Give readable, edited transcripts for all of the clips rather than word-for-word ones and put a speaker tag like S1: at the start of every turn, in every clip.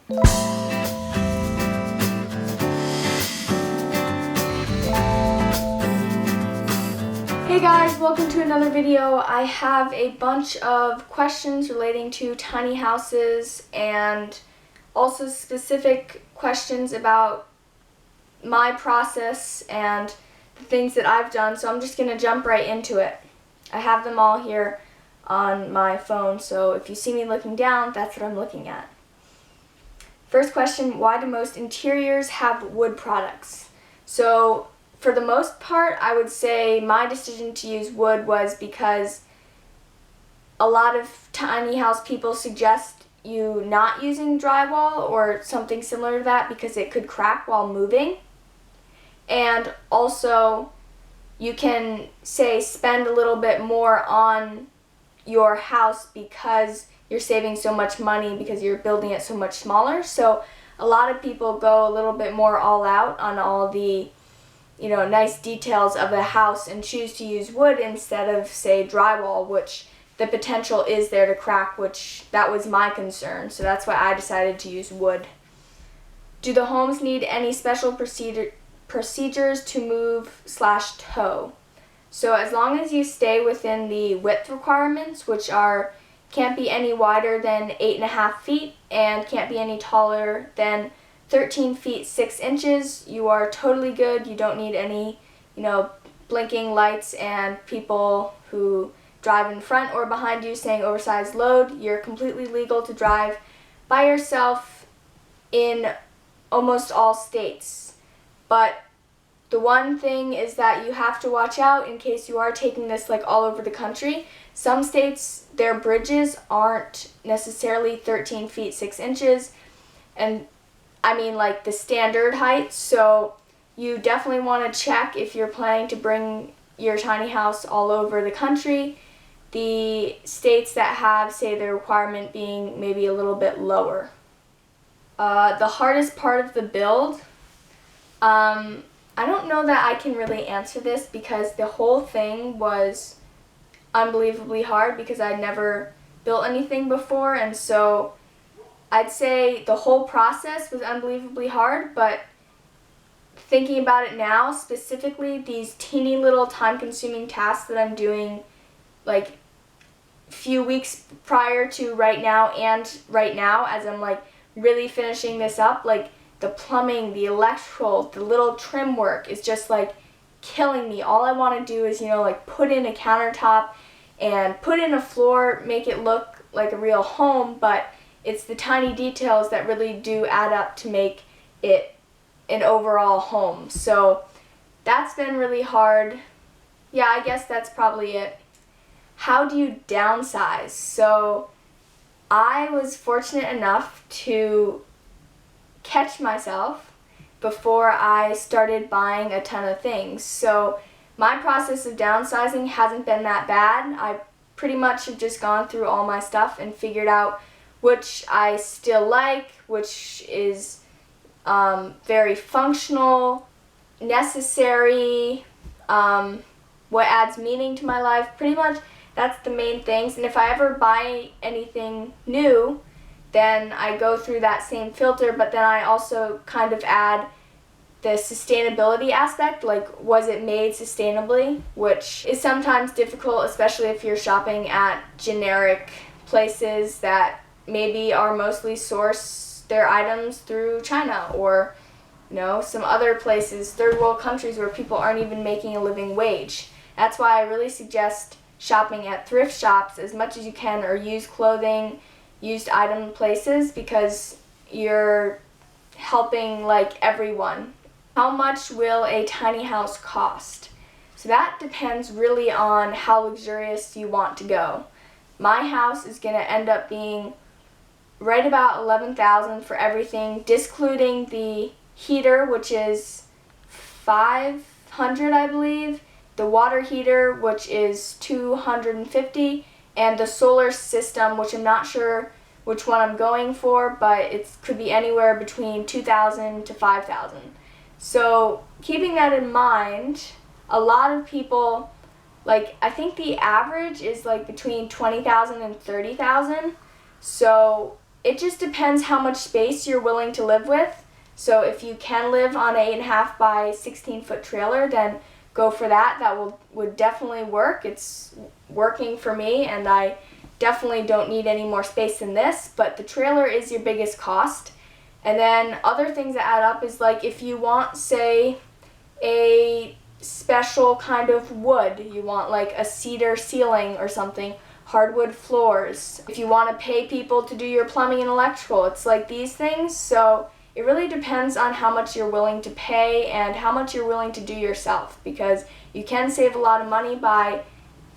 S1: Hey guys, welcome to another video. I have a bunch of questions relating to tiny houses and also specific questions about my process and the things that I've done, so I'm just going to jump right into it. I have them all here on my phone, so if you see me looking down, that's what I'm looking at. First question, why do most interiors have wood products? So for the most part, I would say my decision to use wood was because a lot of tiny house people suggest you not using drywall or something similar to that because it could crack while moving. And also, you can say spend a little bit more on your house because you're saving so much money because you're building it so much smaller. So a lot of people go a little bit more all out on all the nice details of a house and choose to use wood instead of, say, drywall, which the potential is there to crack, which that was my concern. So that's why I decided to use wood. Do the homes need any special procedures to move/tow? So as long as you stay within the width requirements, which can't be any wider than 8.5 feet and can't be any taller than 13 feet 6 inches, you are totally good. You don't need any, blinking lights and people who drive in front or behind you saying oversized load. You're completely legal to drive by yourself in almost all states. But the one thing is that you have to watch out in case you are taking this all over the country. Some states, their bridges aren't necessarily 13 feet 6 inches, and I mean the standard height, so you definitely want to check if you're planning to bring your tiny house all over the country, the states that have, say, the requirement being maybe a little bit lower. The hardest part of the build, I don't know that I can really answer this because the whole thing was unbelievably hard because I'd never built anything before, and so I'd say the whole process was unbelievably hard, but thinking about it now, specifically these teeny little time-consuming tasks that I'm doing few weeks prior to right now and right now as I'm really finishing this up, the plumbing, the electrical, the little trim work is just killing me. All I want to do is put in a countertop and put in a floor, make it look like a real home, but it's the tiny details that really do add up to make it an overall home. So that's been really hard. Yeah, I guess that's probably it. How do you downsize? So I was fortunate enough to catch myself before I started buying a ton of things. So my process of downsizing hasn't been that bad. I pretty much have just gone through all my stuff and figured out which I still like, which is very functional, necessary, what adds meaning to my life. Pretty much that's the main things. And if I ever buy anything new, then I go through that same filter, but then I also kind of add the sustainability aspect, was it made sustainably, which is sometimes difficult, especially if you're shopping at generic places that maybe are mostly source their items through China or some other places, third world countries where people aren't even making a living wage. That's why I really suggest shopping at thrift shops as much as you can, or used clothing, used item places, because you're helping everyone. How much will a tiny house cost? So that depends really on how luxurious you want to go. My house is going to end up being right about $11,000 for everything, discluding the heater, which is $500, I believe, the water heater, which is $250, and the solar system, which I'm not sure which one I'm going for, but it could be anywhere between $2,000 to $5,000. So keeping that in mind, a lot of people, I think the average is between $20,000 and $30,000. So it just depends how much space you're willing to live with. So if you can live on an 8.5 by 16-foot trailer, then go for that. That would definitely work. It's working for me, and I definitely don't need any more space than this, but the trailer is your biggest cost. And then other things that add up is like if you want, say, a special kind of wood, you want like a cedar ceiling or something, hardwood floors. If you want to pay people to do your plumbing and electrical, it's like these things. So it really depends on how much you're willing to pay and how much you're willing to do yourself, because you can save a lot of money by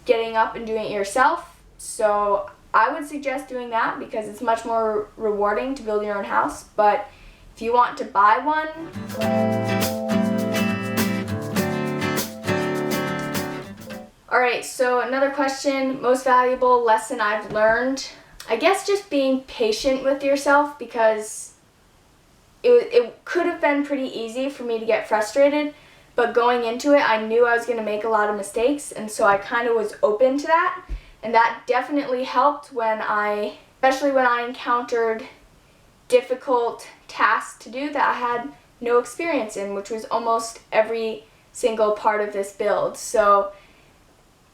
S1: getting up and doing it yourself. So I would suggest doing that because it's much more rewarding to build your own house. But if you want to buy one, alright, so another question, most valuable lesson I've learned. I guess just being patient with yourself, because it could have been pretty easy for me to get frustrated, but going into it, I knew I was going to make a lot of mistakes, and so I kind of was open to that, and that definitely helped especially when I encountered difficult tasks to do that I had no experience in, which was almost every single part of this build. So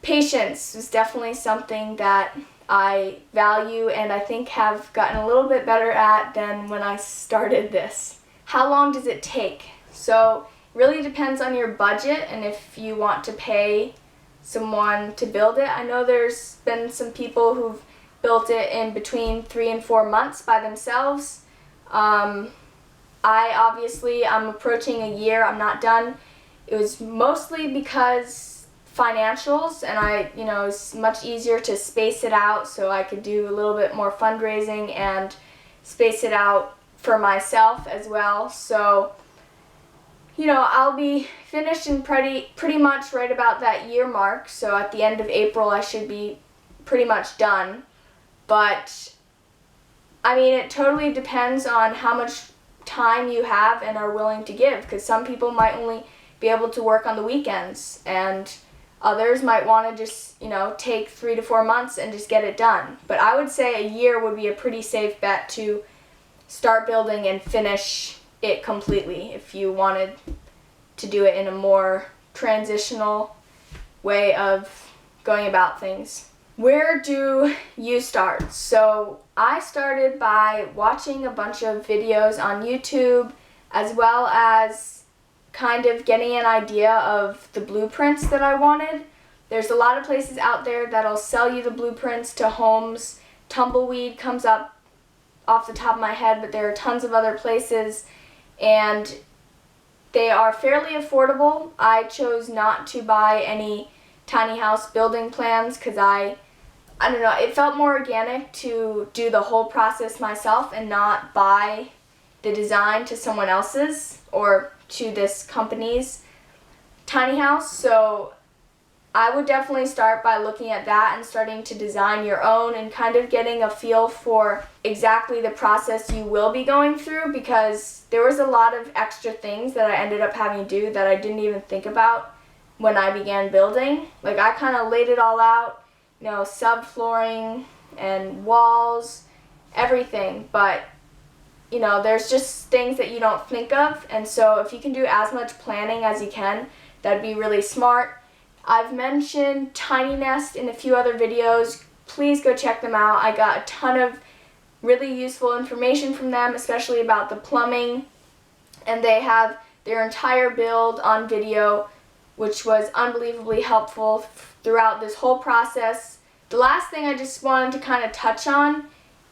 S1: patience is definitely something that I value and I think have gotten a little bit better at than when I started this. How long does it take? So it really depends on your budget and if you want to pay someone to build it. I know there's been some people who've built it in between 3 and 4 months by themselves. I'm approaching a year. I'm not done. It was mostly because financials, and it's much easier to space it out so I could do a little bit more fundraising and space it out for myself as well. So, I'll be finished in pretty much right about that year mark. So at the end of April, I should be pretty much done. But, it totally depends on how much time you have and are willing to give, because some people might only be able to work on the weekends, and others might want to just, take 3 to 4 months and just get it done. But I would say a year would be a pretty safe bet to start building and finish it completely if you wanted to do it in a more transitional way of going about things. Where do you start? So I started by watching a bunch of videos on YouTube, as well as kind of getting an idea of the blueprints that I wanted. There's a lot of places out there that'll sell you the blueprints to homes. Tumbleweed comes up off the top of my head, but there are tons of other places, and they are fairly affordable. I chose not to buy any tiny house building plans because I don't know, it felt more organic to do the whole process myself and not buy the design to someone else's or to this company's tiny house. So I would definitely start by looking at that and starting to design your own and kind of getting a feel for exactly the process you will be going through, because there was a lot of extra things that I ended up having to do that I didn't even think about when I began building. Like I kind of laid it all out, subflooring and walls, everything, but there's just things that you don't think of, and so if you can do as much planning as you can, that'd be really smart. I've mentioned Tiny Nest in a few other videos. Please go check them out. I got a ton of really useful information from them, especially about the plumbing, and they have their entire build on video, which was unbelievably helpful throughout this whole process. The last thing I just wanted to kind of touch on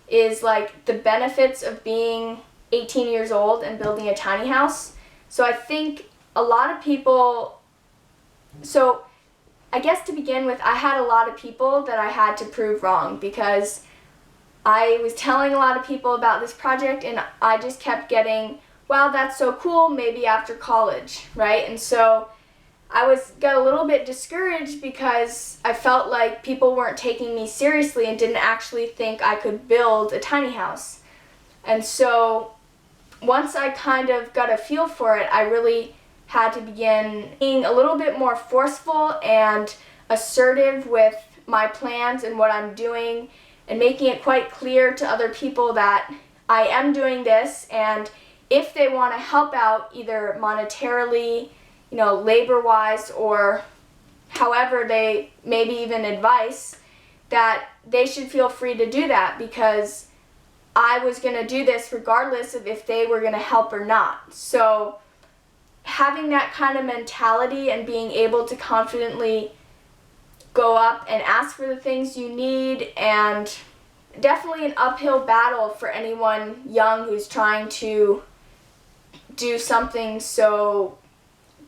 S1: is like the benefits of being 18 years old and building a tiny house. So I think a lot of people, so I guess to begin with, I had a lot of people that I had to prove wrong, because I was telling a lot of people about this project and I just kept getting, wow, that's so cool, maybe after college, right? And so I got a little bit discouraged because I felt like people weren't taking me seriously and didn't actually think I could build a tiny house. And so once I kind of got a feel for it, I really had to begin being a little bit more forceful and assertive with my plans and what I'm doing, and making it quite clear to other people that I am doing this, and if they want to help out either monetarily, labor-wise, or however they, maybe even advice, that they should feel free to do that, because I was going to do this regardless of if they were going to help or not. So having that kind of mentality and being able to confidently go up and ask for the things you need, and definitely an uphill battle for anyone young who's trying to do something so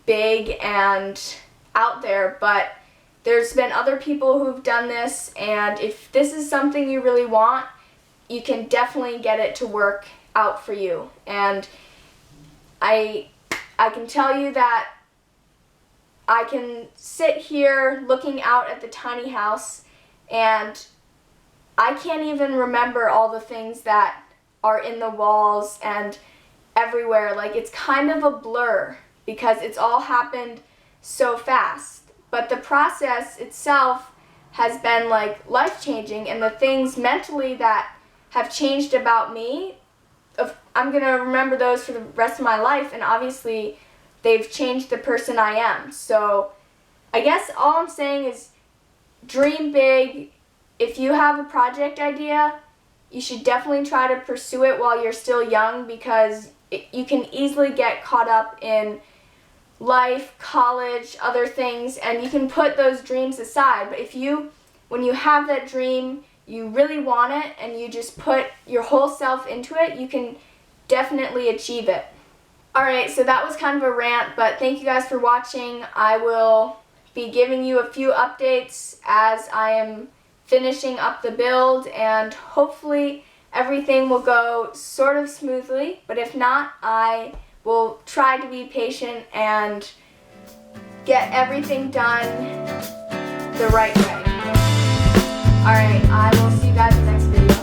S1: big and out there, but there's been other people who've done this, and if this is something you really want, you can definitely get it to work out for you. And I can tell you that I can sit here looking out at the tiny house, and I can't even remember all the things that are in the walls and everywhere. Like, it's kind of a blur because it's all happened so fast. But the process itself has been like life-changing, and the things mentally that have changed about me, I'm going to remember those for the rest of my life, and obviously they've changed the person I am. So I guess all I'm saying is dream big. If you have a project idea, you should definitely try to pursue it while you're still young, because you can easily get caught up in life, college, other things, and you can put those dreams aside. But when you have that dream, you really want it, and you just put your whole self into it, you can definitely achieve it. Alright, so that was kind of a rant, but thank you guys for watching. I will be giving you a few updates as I am finishing up the build, and hopefully everything will go sort of smoothly, but if not, I will try to be patient and get everything done the right way. Alright, I will see you guys in the next video.